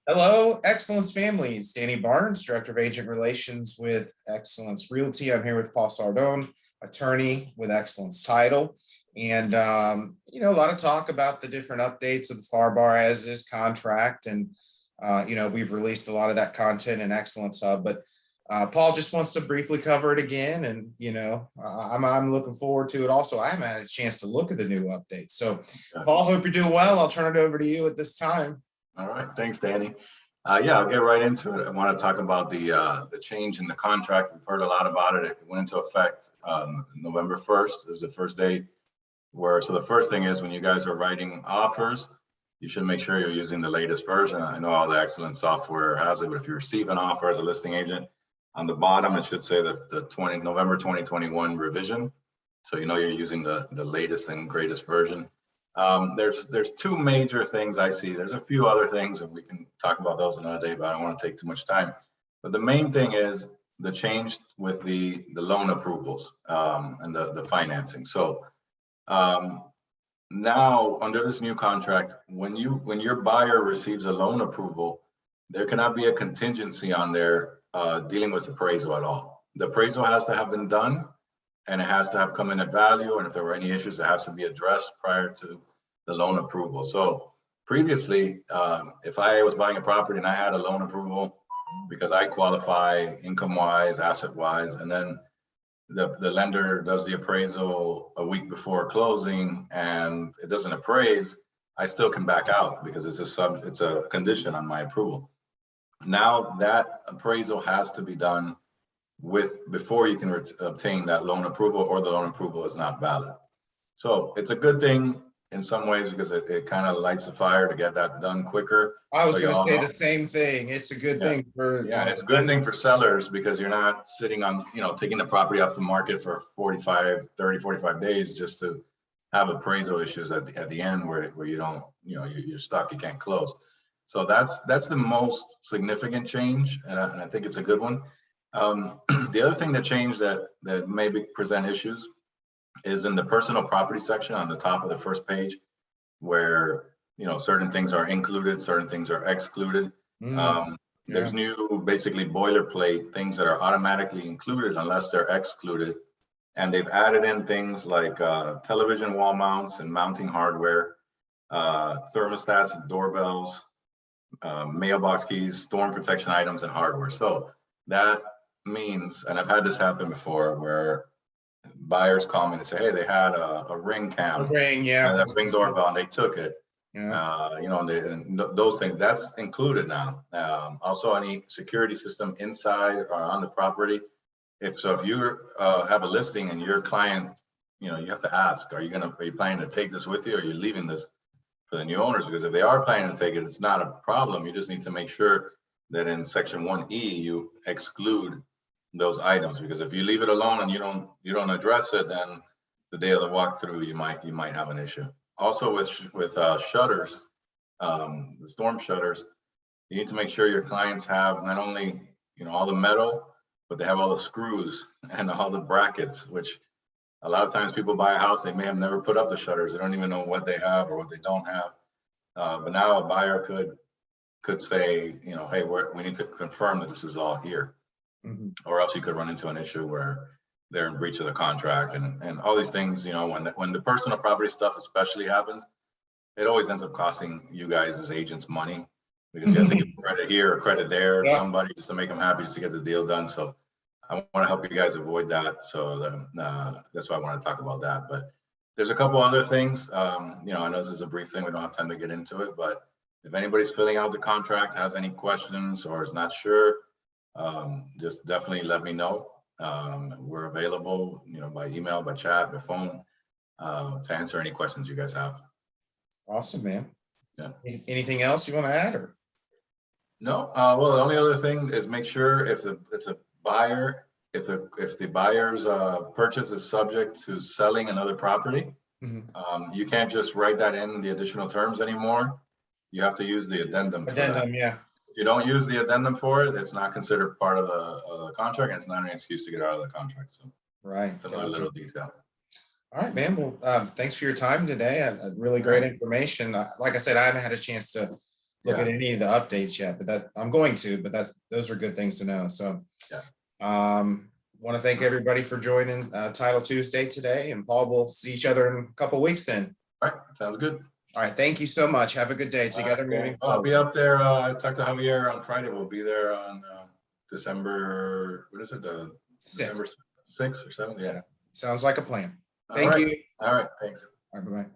Hello, Excellence Families. Danny Barnes, Director of Agent Relations with Excellence Realty. I'm here with Paul Sardone, attorney with Excellence Title. And, a lot of talk about the different updates of the FARBAR as is contract. And, we've released a lot of that content in Excellence Hub. But Paul just wants to briefly cover it again. And, I'm looking forward to it also. I haven't had a chance to look at the new updates. So, Paul, hope you're doing well. I'll turn it over to you at this time. All right, thanks, Danny. Yeah, I'll get right into it. I want to talk about the change in the contract. We've heard a lot about it. It went into effect November 1st is the first day so the first thing is when you guys are writing offers, you should make sure you're using the latest version. I know all the excellent software has it, but if you receive an offer as a listing agent, on the bottom, it should say the November 2021 revision. So you know you're using the latest and greatest version. There's two major things I see. There's a few other things, and we can talk about those another day, but I don't want to take too much time. But the main thing is the change with the loan approvals and the financing. So now under this new contract, when your buyer receives a loan approval, there cannot be a contingency on there dealing with appraisal at all. The appraisal has to have been done, and it has to have come in at value. And if there were any issues, it has to be addressed prior to the loan approval. So previously, if I was buying a property and I had a loan approval because I qualify income-wise, asset-wise, and then the lender does the appraisal a week before closing and it doesn't appraise, I still can back out because it's a condition on my approval. Now that appraisal has to be done before you can obtain that loan approval, or the loan approval is not valid. So it's a good thing in some ways because it kind of lights the fire to get that done quicker. I was going to say the same thing. It's a good thing for it's a good thing for sellers because you're not sitting on taking the property off the market for 45 days just to have appraisal issues at the end where you don't you're stuck, you can't close. So that's the most significant change, and I think it's a good one. The other thing that changed that maybe present issues is in the personal property section on the top of the first page, where certain things are included, certain things are excluded. There's new basically boilerplate things that are automatically included unless they're excluded, and they've added in things like television wall mounts and mounting hardware, thermostats and doorbells, mailbox keys, storm protection items, and hardware. So that means, and I've had this happen before, where buyers call me and say, hey, they had a ring cam, a ring doorbell, and they took it. And those things, that's included now. Also, any security system inside or on the property. If you have a listing and your client, you have to ask, are you planning to take this with you, or are you leaving this for the new owners? Because if they are planning to take it, it's not a problem. You just need to make sure that in section 1E you exclude those items, because if you leave it alone and you don't address it, then the day of the walkthrough you might have an issue. Also with shutters, the storm shutters, you need to make sure your clients have not only all the metal, but they have all the screws and all the brackets, which a lot of times people buy a house, they may have never put up the shutters, they don't even know what they have or what they don't have. But now a buyer could say, hey, we need to confirm that this is all here. Or else you could run into an issue where they're in breach of the contract and all these things. When the personal property stuff especially happens, it always ends up costing you guys as agents money, because you have to give credit here or credit there to somebody just to make them happy, just to get the deal done. So I want to help you guys avoid that. So that's why I want to talk about that. But there's a couple other things. I know this is a brief thing, we don't have time to get into it, but if anybody's filling out the contract, has any questions, or is not sure, just definitely let me know. We're available, by email, by chat, by phone, to answer any questions you guys have. Awesome, man. Yeah. Anything else you want to add, or? No. Well, the only other thing is make sure if the buyer, if the buyer's purchase is subject to selling another property, you can't just write that in the additional terms anymore. You have to use the addendum. If you don't use the addendum for it, it's not considered part of the contract, and it's not an excuse to get out of the contract. So it's another little detail. All right, man. Well, thanks for your time today. Really great information. Like I said, I haven't had a chance to look at Yeah. any of the updates yet, but that I'm going to, but those are good things to know. So, Yeah. Want to thank everybody for joining Title Tuesday today, and Paul, we'll see each other in a couple weeks then. All right, sounds good. All right, thank you so much. Have a good day together. Okay. Moving I'll be forward. up there. I talked to Javier on Friday. We'll be there on December, what is it? December 6th or 7th? Yeah. Sounds like a plan. All Thank right. you. All right, thanks. All right, bye-bye.